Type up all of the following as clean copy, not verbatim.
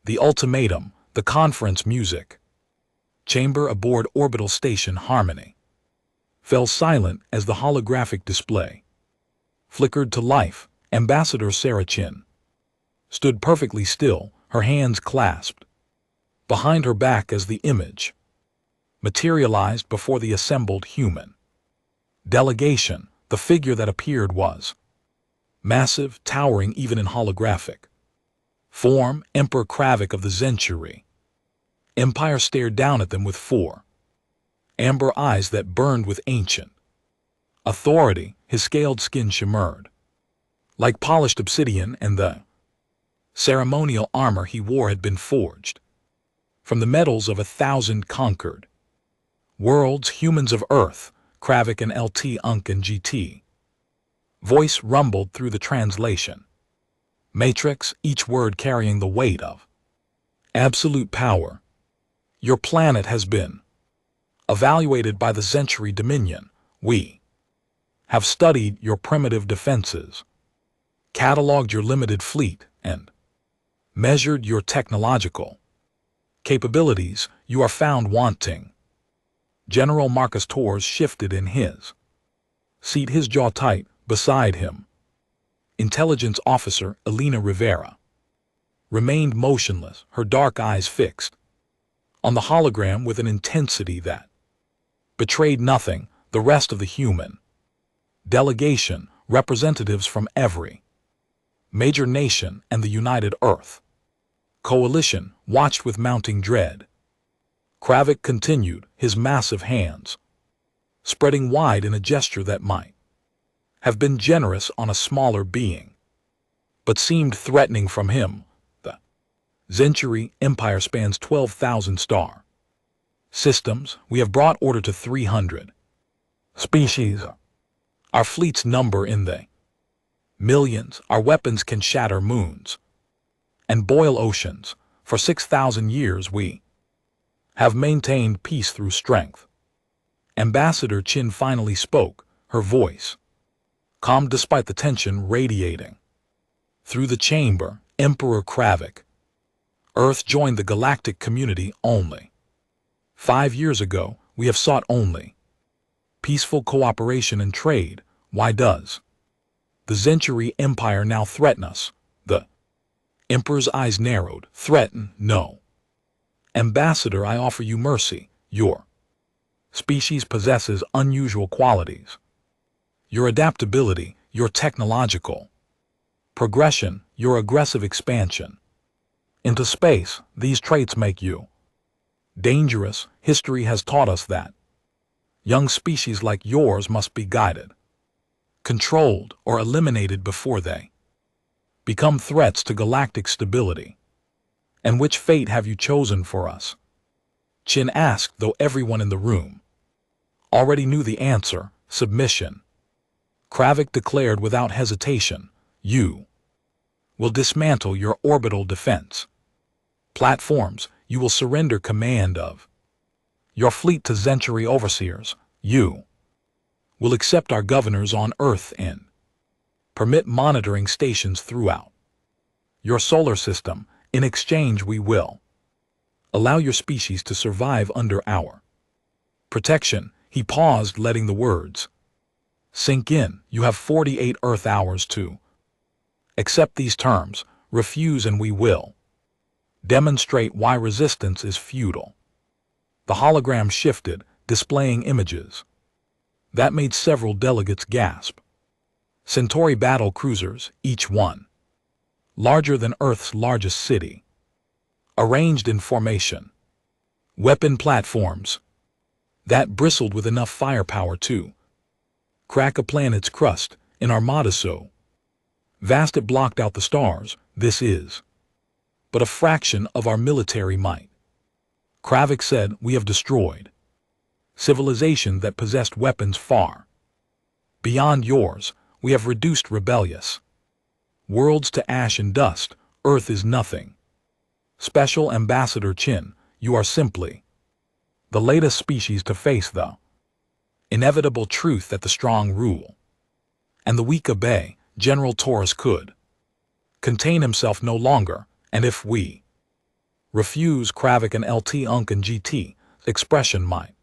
The ultimatum, the conference music. Chamber aboard orbital station Harmony fell silent as the holographic display flickered to life. Ambassador Sarah Chin stood perfectly still, her hands clasped behind her back as the image materialized before the assembled human delegation. The figure that appeared was massive, towering even in holographic form. Emperor Kravik of the Century Empire stared down at them with four amber eyes that burned with ancient authority. His scaled skin shimmered like polished obsidian, and the ceremonial armor he wore had been forged from the metals of 1,000 conquered worlds. Humans of Earth, Kravik and LT Unk and GT. Voice rumbled through the translation matrix, each word carrying the weight of absolute power. Your planet has been evaluated by the Century Dominion. We have studied your primitive defenses, cataloged your limited fleet, and measured your technological capabilities. You are found wanting. General Marcus Torres shifted in his seat, his jaw tight. Beside him, Intelligence Officer Elena Rivera remained motionless, her dark eyes fixed on the hologram with an intensity that betrayed nothing. The rest of the human delegation, representatives from every major nation and the United Earth Coalition, watched with mounting dread. Kravik continued, his massive hands spreading wide in a gesture that might have been generous on a smaller being, but seemed threatening from him. The Century Empire spans 12,000 star systems. We have brought order to 300 species. Our fleets number in the millions. Our weapons can shatter moons and boil oceans. For 6,000 years we have maintained peace through strength. Ambassador Chin finally spoke, her voice calm despite the tension radiating through the chamber. Emperor Kravik, Earth joined the galactic community only 5 years ago. We have sought only peaceful cooperation and trade. Why does the Century Empire now threaten us? The Emperor's eyes narrowed. Threaten? No. Ambassador, I offer you mercy. Your species possesses unusual qualities. Your adaptability, your technological progression, your aggressive expansion into space, these traits make you dangerous. History has taught us that young species like yours must be guided, controlled, or eliminated before they become threats to galactic stability. And which fate have you chosen for us? Chin asked, though everyone in the room already knew the answer: submission. Kravik declared without hesitation, you will dismantle your orbital defense platforms. You will surrender command of your fleet to Century overseers. You will accept our governors on Earth and permit monitoring stations throughout your solar system. In exchange, we will allow your species to survive under our protection. He paused, letting the words sink in. You have 48 Earth hours to accept these terms. Refuse and we will demonstrate why resistance is futile. The hologram shifted, displaying images that made several delegates gasp. Centauri battle cruisers, each one larger than Earth's largest city, arranged in formation. Weapon platforms that bristled with enough firepower to crack a planet's crust. An armada so vast it blocked out the stars. This is but a fraction of our military might. Kravik said, we have destroyed civilization that possessed weapons far beyond yours. We have reduced rebellious worlds to ash and dust. Earth is nothing special. Ambassador Chin, you are simply the latest species to face the inevitable truth that the strong rule and the weak obey. General Torres could contain himself no longer, and if we Refuse Kravik and LT Unk and GT. Expression might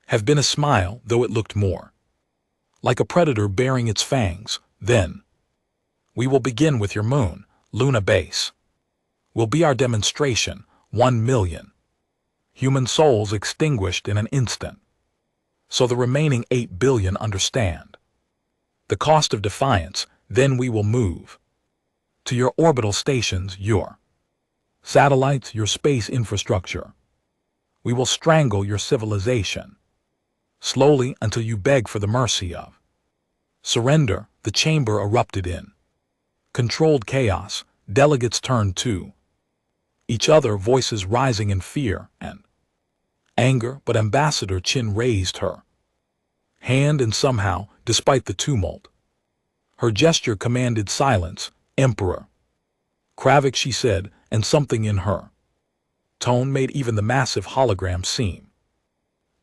have been a smile, though it looked more like a predator baring its fangs. Then, we will begin with your moon, Luna base. Will be our demonstration. 1,000,000 human souls extinguished in an instant. So the remaining 8 billion understand the cost of defiance. Then we will move to your orbital stations, your satellites, your space infrastructure. We will strangle your civilization slowly until you beg for the mercy of surrender. The chamber erupted in controlled chaos. Delegates turned to each other, voices rising in fear and anger, but Ambassador Chin raised her hand, and somehow, despite the tumult, her gesture commanded silence. Emperor Kravik, she said, and something in her tone made even the massive hologram seem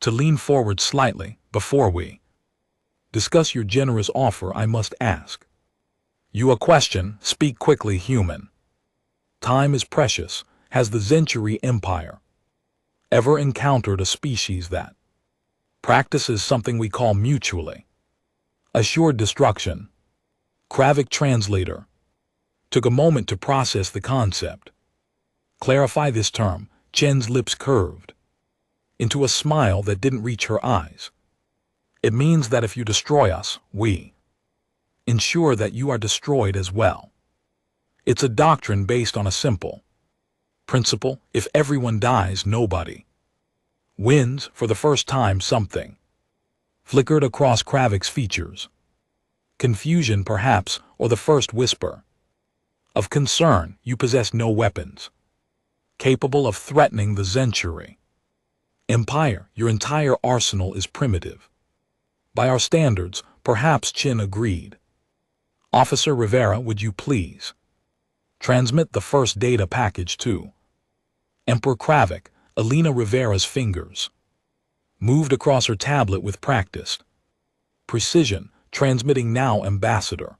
to lean forward slightly. Before we discuss your generous offer, I must ask you a question. Speak quickly, human. Time is precious. Has the Century Empire ever encountered a species that practices something we call mutually assured destruction? Kravik, translator, took a moment to process the concept. Clarify this term. Chen's lips curved into a smile that didn't reach her eyes. It means that if you destroy us, we ensure that you are destroyed as well. It's a doctrine based on a simple principle. If everyone dies, nobody wins. For the first time, something flickered across Kravik's features. Confusion, perhaps, or the first whisper of concern. You possess no weapons capable of threatening the Century Empire. Your entire arsenal is primitive by our standards. Perhaps. Chin agreed. Officer Rivera, would you please transmit the first data package to Emperor Kravik? Elena Rivera's fingers moved across her tablet with practiced precision. Transmitting now, Ambassador.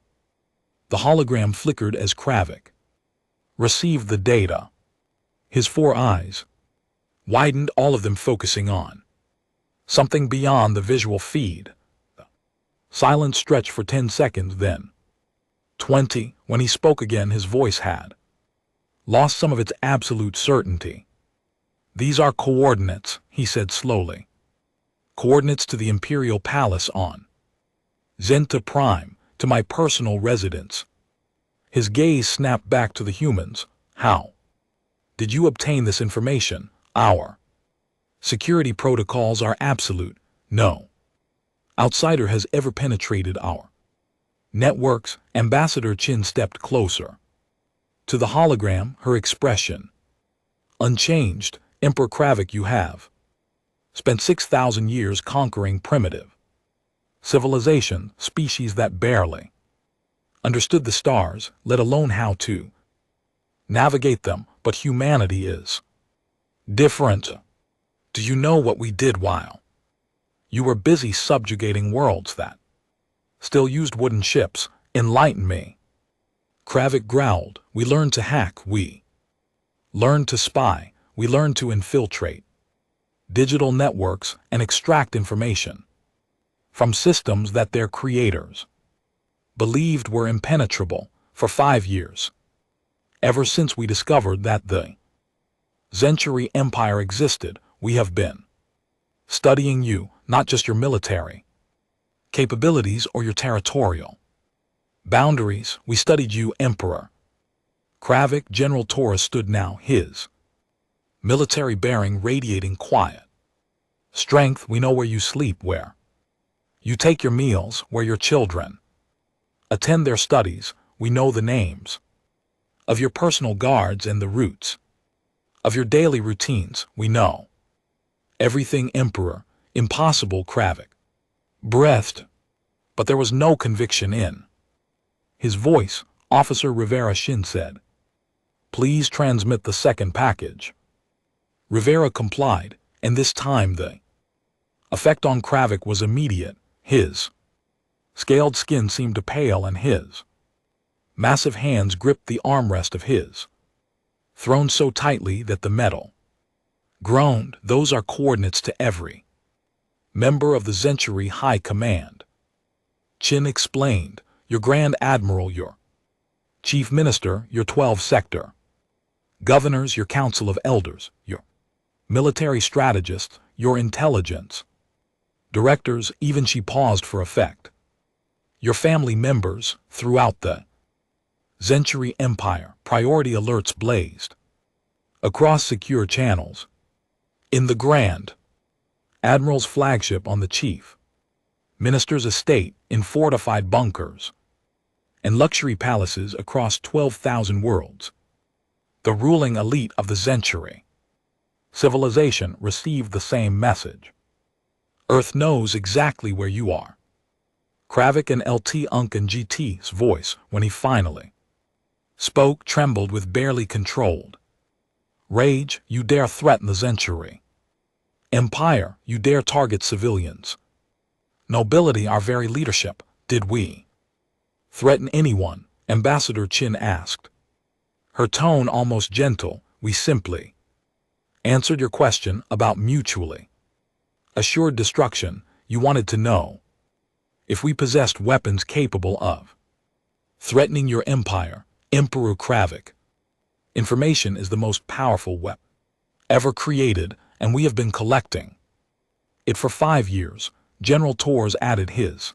The hologram flickered as Kravik received the data. His 4 eyes widened, all of them focusing on something beyond the visual feed. Silence stretched for 10 seconds, then 20. When he spoke again, his voice had lost some of its absolute certainty. These are coordinates, he said slowly. Coordinates to the Imperial Palace on Zenta Prime, to my personal residence. His gaze snapped back to the humans. How did you obtain this information? Our security protocols are absolute. No outsider has ever penetrated our networks. Ambassador Chin stepped closer to the hologram, her expression unchanged. Emperor Kravik, you have spent 6,000 years conquering primitive civilization, species that barely understood the stars, let alone how to navigate them. But humanity is different. Do you know what we did while you were busy subjugating worlds that still used wooden ships? Enlighten me. Kravik growled. We learned to hack. We learned to spy. We learned to infiltrate digital networks and extract information from systems that their creators believed were impenetrable. For 5 years, ever since we discovered that the Century Empire existed, we have been studying you, not just your military capabilities or your territorial boundaries. We studied you, Emperor Kravik. General Torres stood now, his military bearing radiating quiet strength. We know where you sleep, where you take your meals, where your children attend their studies. We know the names of your personal guards and the routes of your daily routines. We know everything, Emperor. Impossible, Kravik breathed, but there was no conviction in his voice. Officer Rivera, Shin said, please transmit the second package. Rivera complied, and this time the effect on Kravik was immediate. His scaled skin seemed to pale, and his massive hands gripped the armrest of his thrown so tightly that the metal groaned. Those are coordinates to every member of the Century High Command. Chin explained, your Grand Admiral, your Chief Minister, your 12 Sector Governors, your Council of Elders, your military strategists, your intelligence directors, even she paused for effect, your family members throughout the Century Empire. Priority alerts blazed across secure channels. In the Grand Admiral's flagship on the Chief Minister's estate, in fortified bunkers and luxury palaces across 12,000 worlds, the ruling elite of the Century civilization received the same message. Earth knows exactly where you are. Kravik and LT Uncan GT's voice, when he finally spoke, trembled with barely controlled rage. You dare threaten the Century Empire, you dare target civilians. Nobility, our very leadership. Did we threaten anyone? Ambassador Chin asked, her tone almost gentle. We simply answered your question about mutually assured destruction. You wanted to know if we possessed weapons capable of threatening your empire. Emperor Kravik, information is the most powerful weapon ever created, and we have been collecting it for 5 years. General Torres added, his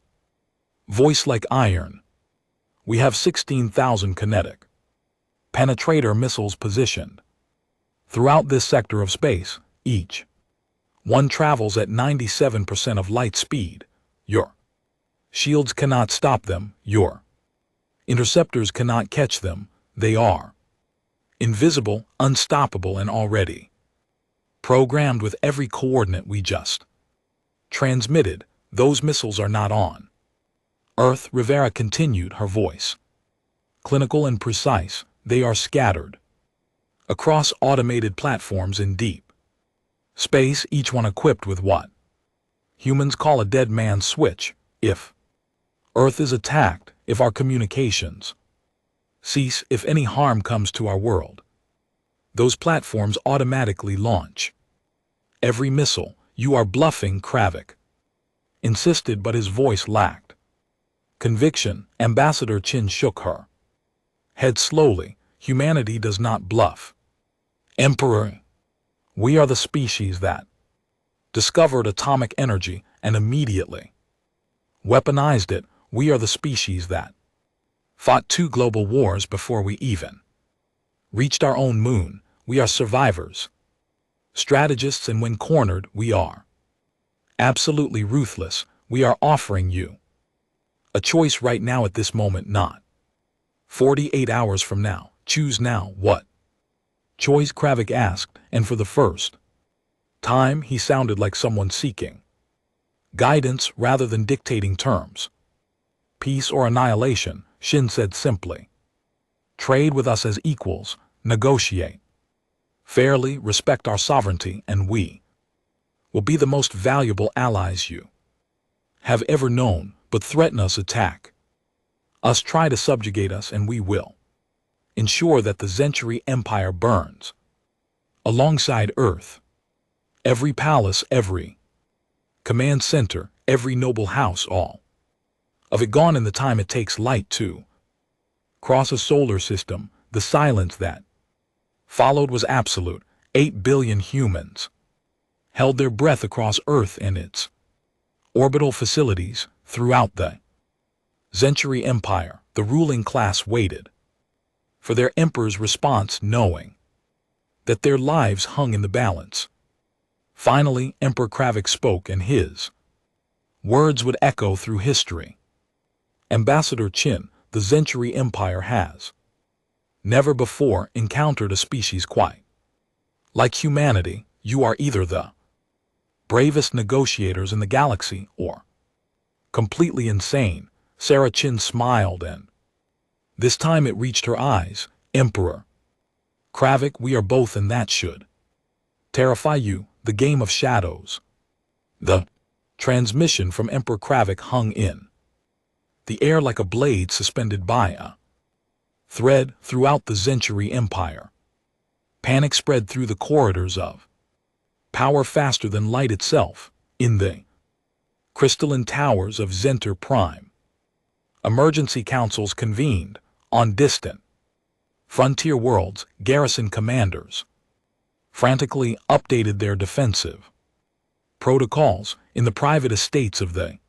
voice like iron. We have 16,000 kinetic penetrator missiles positioned throughout this sector of space. Each one travels at 97% of light speed. Your shields cannot stop them. Your interceptors cannot catch them. They are invisible, unstoppable, and already programmed with every coordinate we just transmitted. Those missiles are not on Earth. Rivera continued, her voice clinical and precise. They are scattered across automated platforms in deep space, each one equipped with what humans call a dead man's switch. If Earth is attacked, if our communications cease, if any harm comes to our world, those platforms automatically launch every missile. You are bluffing, Kravik insisted, but his voice lacked conviction. Ambassador Chin shook her head slowly. Humanity does not bluff, Emperor. We are the species that discovered atomic energy and immediately weaponized it. We are the species that fought 2 global wars before we even reached our own moon. We are survivors, strategists, and when cornered, we are absolutely ruthless. We are offering you a choice right now, at this moment, not 48 hours from now. Choose now. What choice? Kravik asked, and for the first time he sounded like someone seeking guidance rather than dictating terms. Peace or annihilation, Shin said simply. Trade with us as equals, negotiate fairly, respect our sovereignty, and we will be the most valuable allies you have ever known. But threaten us, attack us, try to subjugate us, and we will ensure that the Century Empire burns alongside Earth. Every palace, every command center, every noble house, all of it gone in the time it takes light to cross a solar system. The silence that followed was absolute. 8 billion humans held their breath across Earth and its orbital facilities throughout the Century Empire. The ruling class waited for their emperor's response, knowing that their lives hung in the balance. Finally, Emperor Kravik spoke, and his words would echo through history. Ambassador Chin, the Century Empire has never before encountered a species quite like humanity. You are either the bravest negotiators in the galaxy or completely insane. Sarah Chin smiled, and this time it reached her eyes. Emperor Kravik, we are both, and that should terrify you. The game of shadows. The transmission from Emperor Kravik hung in the air like a blade suspended by a thread throughout the Century Empire. Panic spread through the corridors of power faster than light itself, in the crystalline towers of Zenter Prime. Emergency councils convened on distant frontier worlds. Garrison commanders frantically updated their defensive protocols in the private estates of the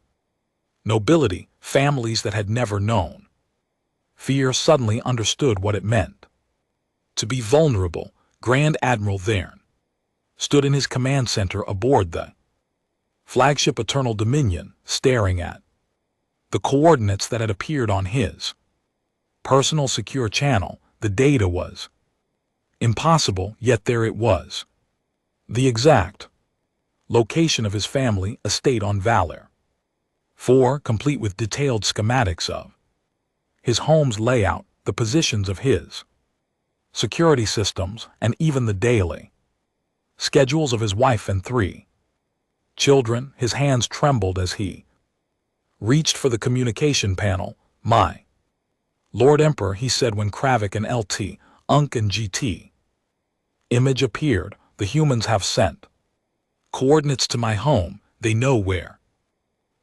nobility. Families that had never known fear suddenly understood what it meant to be vulnerable. Grand Admiral Thern stood in his command center aboard the flagship Eternal Dominion, staring at the coordinates that had appeared on his personal secure channel. The data was impossible, yet there it was. The exact location of his family estate on Valor 4, complete with detailed schematics of his home's layout, the positions of his security systems, and even the daily schedules of his wife and 3 children. His hands trembled as he reached for the communication panel. "My Lord Emperor," he said when Kravik and LT, Unk and GT image appeared, "the humans have sent coordinates to my home. They know where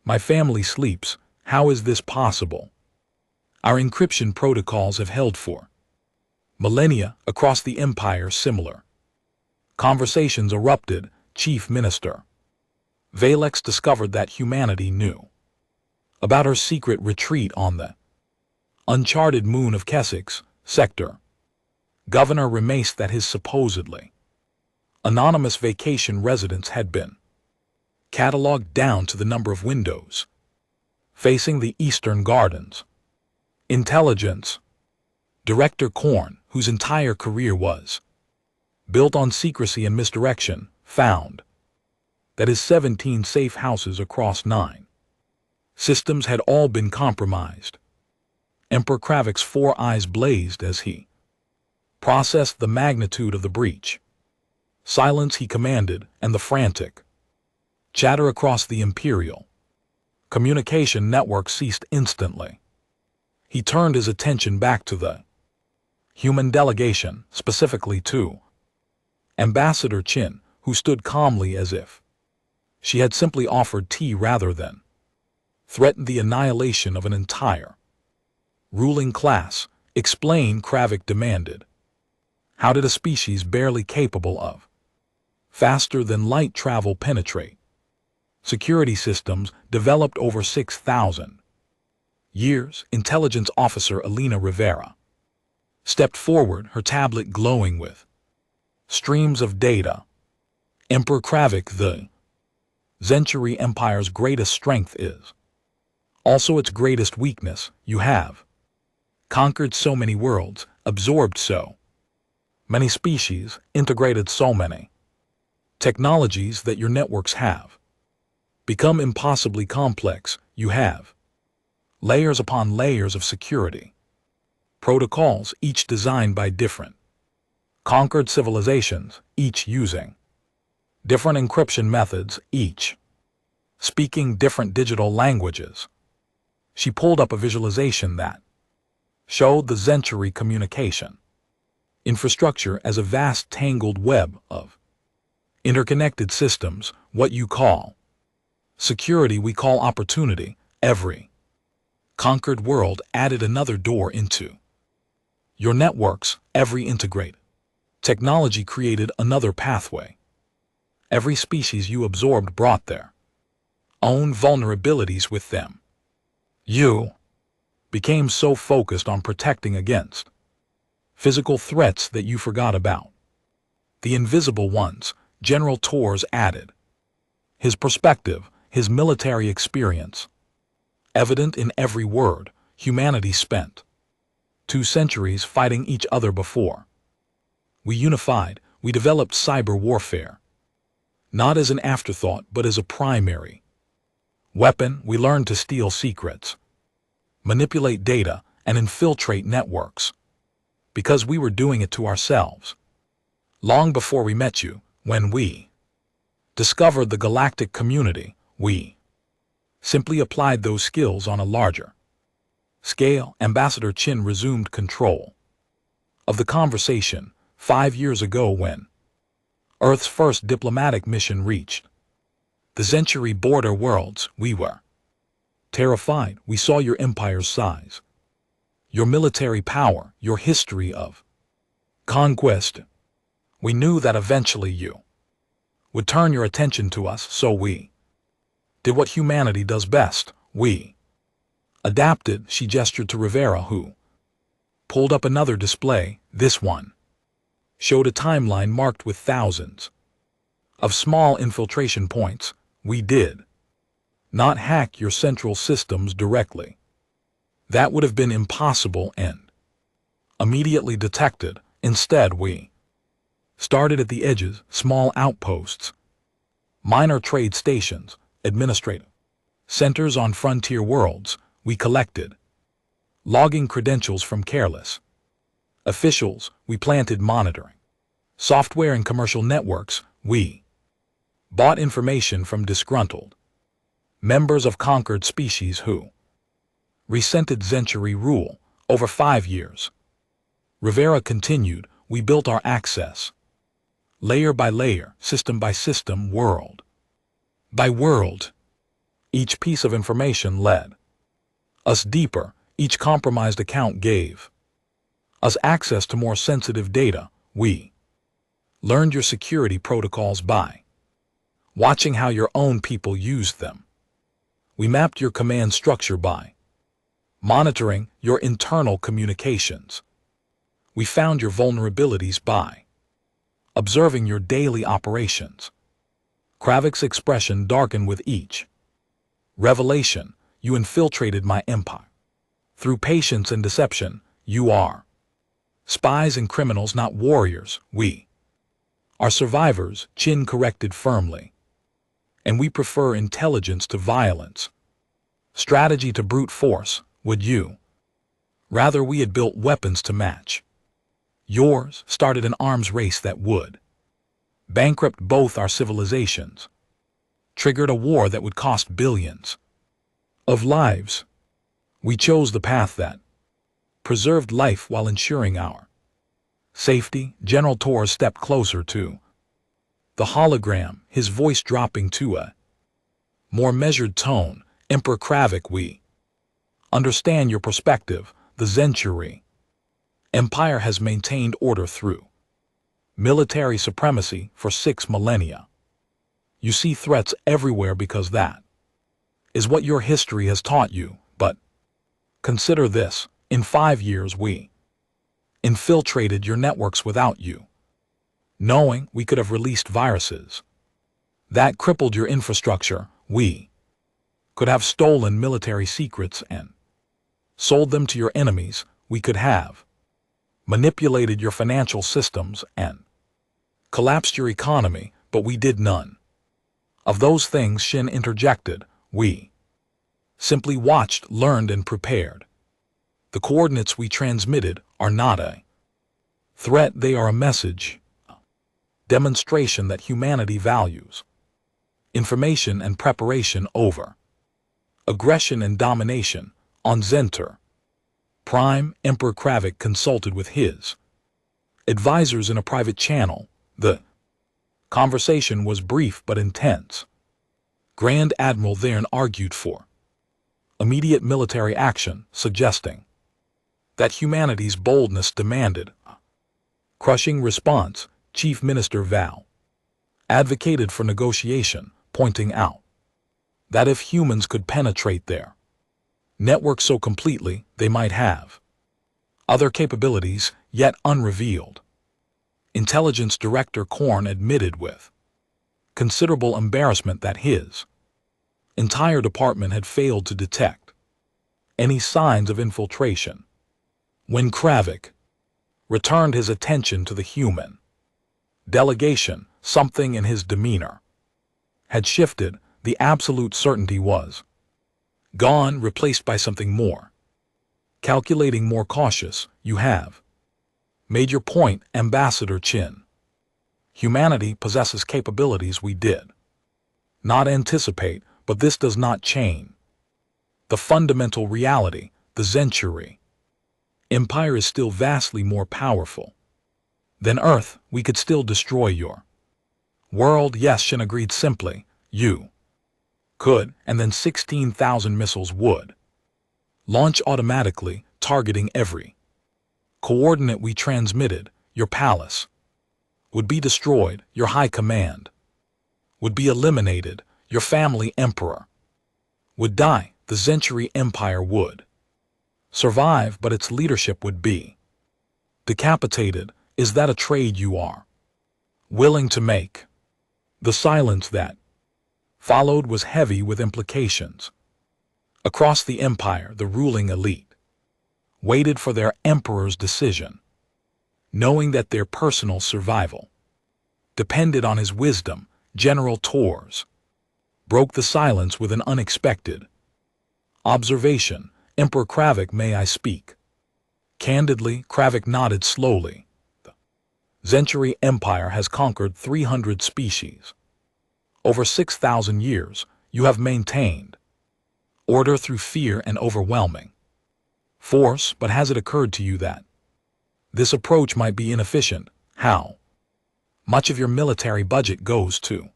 my family sleeps. How is this possible? Our encryption protocols have held for millennia across the Empire." Similar conversations erupted. Chief Minister Valex discovered that humanity knew about her secret retreat on the uncharted moon of Keswick's sector. Governor remaced that his supposedly anonymous vacation residence had been catalogued down to the number of windows facing the eastern gardens. Intelligence Director Korn, whose entire career was built on secrecy and misdirection, found that his 17 safe houses across 9 systems had all been compromised. Emperor Kravik's 4 eyes blazed as he processed the magnitude of the breach. "Silence," he commanded, and the frantic chatter across the Imperial communication network ceased instantly. He turned his attention back to the human delegation, specifically to Ambassador Chin, who stood calmly as if she had simply offered tea rather than threatened the annihilation of an entire ruling class. "Explain," Kravik demanded. "How did a species barely capable of faster than light travel penetrate security systems developed over 6,000 years?" Intelligence Officer Alina Rivera stepped forward, her tablet glowing with streams of data. "Emperor Kravik, the Zenturi Empire's greatest strength is also its greatest weakness. You have conquered so many worlds, absorbed so many species, integrated so many technologies that your networks have become impossibly complex. You have layers upon layers of security protocols, each designed by different conquered civilizations, each using different encryption methods, each speaking different digital languages." She pulled up a visualization that showed the Zenturi communication infrastructure as a vast tangled web of interconnected systems. "What you call security, we call opportunity." Every conquered world added another door into your networks. Every integrated technology created another pathway. Every species you absorbed brought their own vulnerabilities with them. You became so focused on protecting against physical threats that you forgot about the invisible ones. General Torres added, his perspective, his military experience, evident in every word. Humanity spent 2 centuries fighting each other before we unified. We developed cyber warfare, not as an afterthought but as a primary weapon. We learned to steal secrets, manipulate data, and infiltrate networks because we were doing it to ourselves. Long before we met you, when we discovered the galactic community, we simply applied those skills on a larger scale. Ambassador Chin resumed control of the conversation. 5 years ago when Earth's first diplomatic mission reached the century border worlds, we were terrified. We saw your empire's size, your military power, your history of conquest. We knew that eventually you would turn your attention to us, so we did what humanity does best. We adapted. She gestured to Rivera, who pulled up another display. This one showed a timeline marked with thousands of small infiltration points. We did not hack your central systems directly. That would have been impossible and immediately detected. Instead, we started at the edges, small outposts, minor trade stations, administrative centers on frontier worlds. We collected logging credentials from careless officials. We planted monitoring software in commercial networks. We bought information from disgruntled members of conquered species who resented century rule. Over 5 years, Rivera continued, we built our access layer by layer, system by system, world by world. Each piece of information led us deeper. Each compromised account gave us access to more sensitive data. We learned your security protocols by watching how your own people used them. We mapped your command structure by monitoring your internal communications. We found your vulnerabilities by observing your daily operations. Kravik's expression darkened with each revelation. You infiltrated my empire. Through patience and deception, you are spies and criminals, not warriors. We are survivors, Chin corrected firmly. And we prefer intelligence to violence, strategy to brute force. Would you rather we had built weapons to match yours, started an arms race that would bankrupt both our civilizations, triggered a war that would cost billions of lives? We chose the path that preserved life while ensuring our safety. General Torres stepped closer to the hologram, his voice dropping to a more measured tone. Emperor Kravik, we understand your perspective. The Century Empire has maintained order through military supremacy for 6 millennia. You see threats everywhere because that is what your history has taught you. But consider this, in 5 years we infiltrated your networks without you knowing. We could have released viruses that crippled your infrastructure. We could have stolen military secrets and sold them to your enemies. We could have manipulated your financial systems and collapsed your economy, but we did none of those things. Shin interjected. We simply watched, learned, and prepared. The coordinates we transmitted are not a threat, they are a message, a demonstration that humanity values information and preparation over aggression and domination. On Zenter Prime, Emperor Kravik consulted with his advisors in a private channel. The conversation was brief but intense. Grand Admiral Thern argued for immediate military action, suggesting that humanity's boldness demanded a crushing response. Chief Minister Val advocated for negotiation, pointing out that if humans could penetrate their network so completely, they might have other capabilities yet unrevealed. Intelligence Director Korn admitted with considerable embarrassment that his entire department had failed to detect any signs of infiltration. When Kravik returned his attention to the human delegation, something in his demeanor had shifted. The absolute certainty was gone, replaced by something more calculating, more cautious. You have made your point, Ambassador Chin. Humanity possesses capabilities we did not anticipate, but this does not change the fundamental reality. The Century Empire is still vastly more powerful Then Earth, we could still destroy your world. Yes, Shin agreed simply. You could, and then 16,000 missiles would launch automatically, targeting every coordinate we transmitted. Your palace would be destroyed, your high command would be eliminated, your family emperor would die, the Century Empire would survive, but its leadership would be decapitated. Is that a trade you are willing to make? The silence that followed was heavy with implications. Across the empire, the ruling elite waited for their emperor's decision, knowing that their personal survival depended on his wisdom. General Torres broke the silence with an unexpected observation. Emperor Kravik, may I speak? Candidly, Kravik nodded slowly. The Century Empire has conquered 300 species. Over 6,000 years, you have maintained order through fear and overwhelming force, but has it occurred to you that this approach might be inefficient? How much of your military budget goes to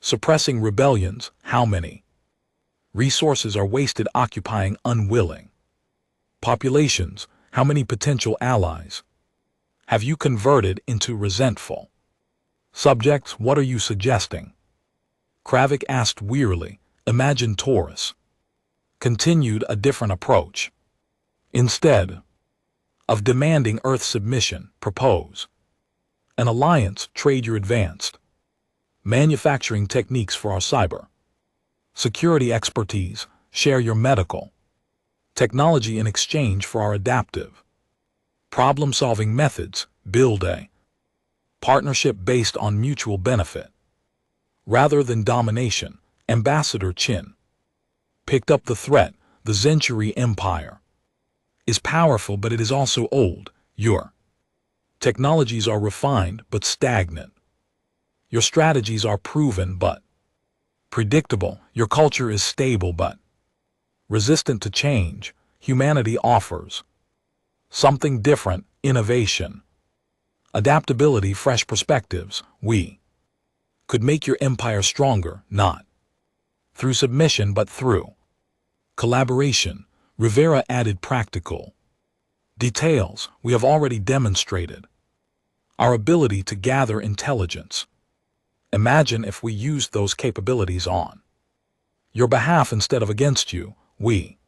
suppressing rebellions? How many resources are wasted occupying unwilling populations? How many potential allies have you converted into resentful subjects? What are you suggesting? Kravik asked wearily. Imagine Taurus continued a different approach. Instead of demanding Earth's submission, propose an alliance, trade your advanced manufacturing techniques for our cyber security expertise, share your medical technology in exchange for our adaptive problem-solving methods, build a partnership based on mutual benefit rather than domination. Ambassador Qin picked up the threat. The Century Empire is powerful, but it is also old. Your technologies are refined but stagnant. Your strategies are proven but predictable. Your culture is stable but resistant to change. Humanity offers something different: innovation, adaptability, fresh perspectives. We could make your empire stronger, not through submission but through collaboration. Rivera added practical details. We have already demonstrated our ability to gather intelligence. Imagine if we used those capabilities on your behalf instead of against you. We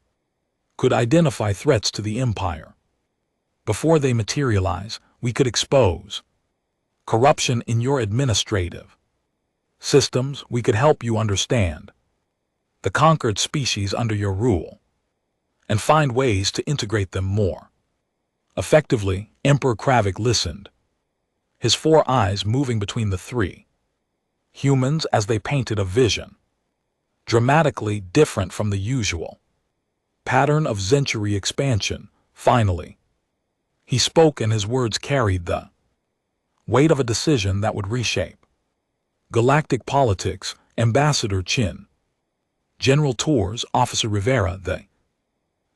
could identify threats to the empire before they materialize. We could expose corruption in your administrative systems. We could help you understand the conquered species under your rule and find ways to integrate them more effectively. Emperor Kravik listened, his four eyes moving between the three humans as they painted a vision dramatically different from the usual pattern of century expansion. Finally, he spoke, and his words carried the weight of a decision that would reshape galactic politics. Ambassador Qin, General Torres, Officer Rivera, the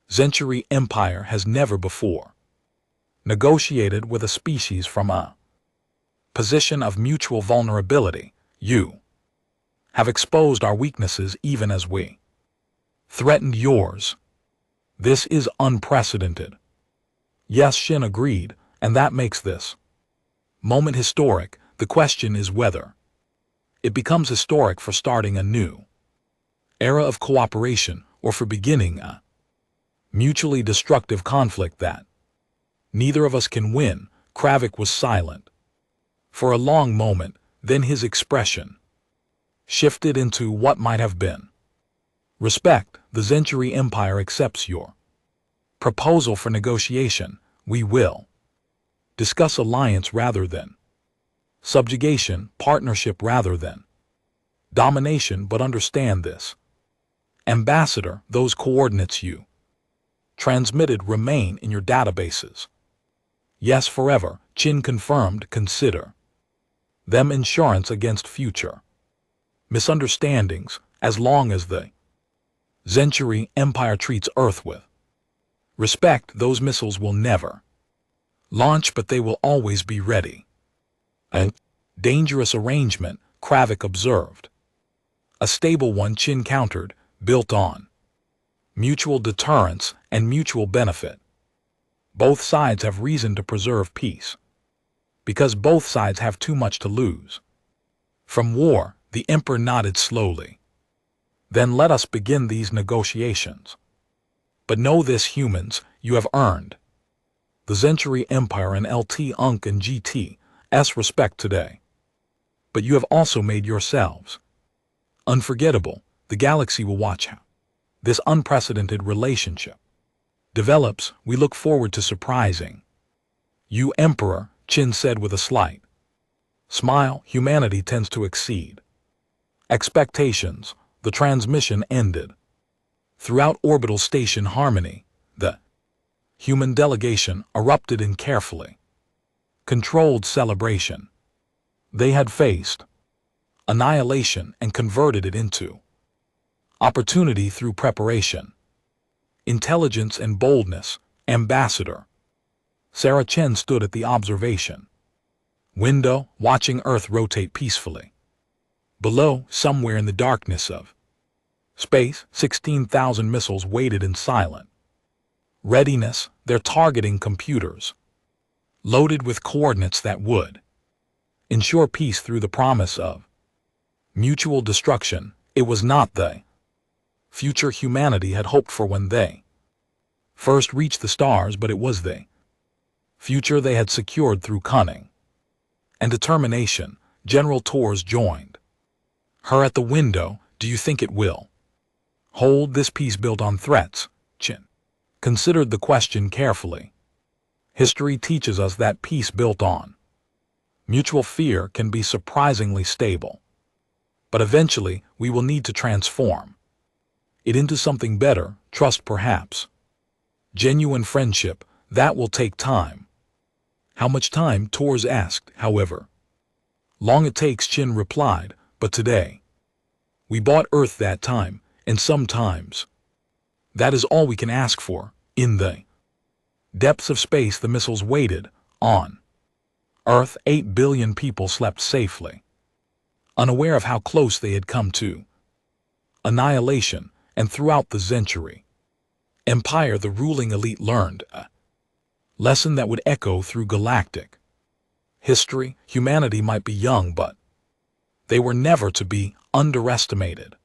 Century Empire has never before negotiated with a species from a position of mutual vulnerability. You have exposed our weaknesses even as we threatened yours. This is unprecedented. Yes, Shin agreed, and that makes this moment historic. The question is whether it becomes historic for starting a new era of cooperation or for beginning a mutually destructive conflict that neither of us can win. Kravik was silent for a long moment, then his expression shifted into what might have been respect. The Century Empire accepts your proposal for negotiation. We will discuss alliance rather than subjugation, partnership rather than domination, but understand this, Ambassador, those coordinates you transmitted remain in your databases. Yes, forever. Qin confirmed. Consider them insurance against future misunderstandings. As long as the Century Empire treats Earth with respect, those missiles will never Launch, but they will always be ready. A dangerous arrangement, Kravik observed. A stable one, Chin countered, built on mutual deterrence and mutual benefit. Both sides have reason to preserve peace, because both sides have too much to lose. From war, the emperor nodded slowly. Then let us begin these negotiations. But know this, humans, you have earned the Century Empire and LT Unk and GT's respect today. But you have also made yourselves unforgettable. The galaxy will watch how this unprecedented relationship develops. We look forward to surprising you, Emperor, Chin said with a slight smile. Humanity tends to exceed expectations. The transmission ended. Throughout orbital station Harmony, the human delegation erupted in carefully controlled celebration. They had faced annihilation and converted it into opportunity through preparation, intelligence and boldness. Ambassador Sarah Chen stood at the observation window, watching Earth rotate peacefully. Below, somewhere in the darkness of space, 16,000 missiles waited in silent readiness, their targeting computers loaded with coordinates that would ensure peace through the promise of mutual destruction. It was not the future humanity had hoped for when they first reached the stars, but it was the future they had secured through cunning and determination. General Torres joined her at the window. Do you think it will hold this peace built on threats? Chin considered the question carefully. History teaches us that peace built on mutual fear can be surprisingly stable. But eventually, we will need to transform it into something better, trust perhaps. Genuine friendship, that will take time. How much time? Torres asked, however. Long it takes, Chin replied, but today we bought Earth that time, and sometimes that is all we can ask for. In the depths of space, the missiles waited. On Earth, 8 billion people slept safely, unaware of how close they had come to annihilation. And throughout the century empire, the ruling elite learned a lesson that would echo through galactic history. Humanity might be young, but they were never to be underestimated.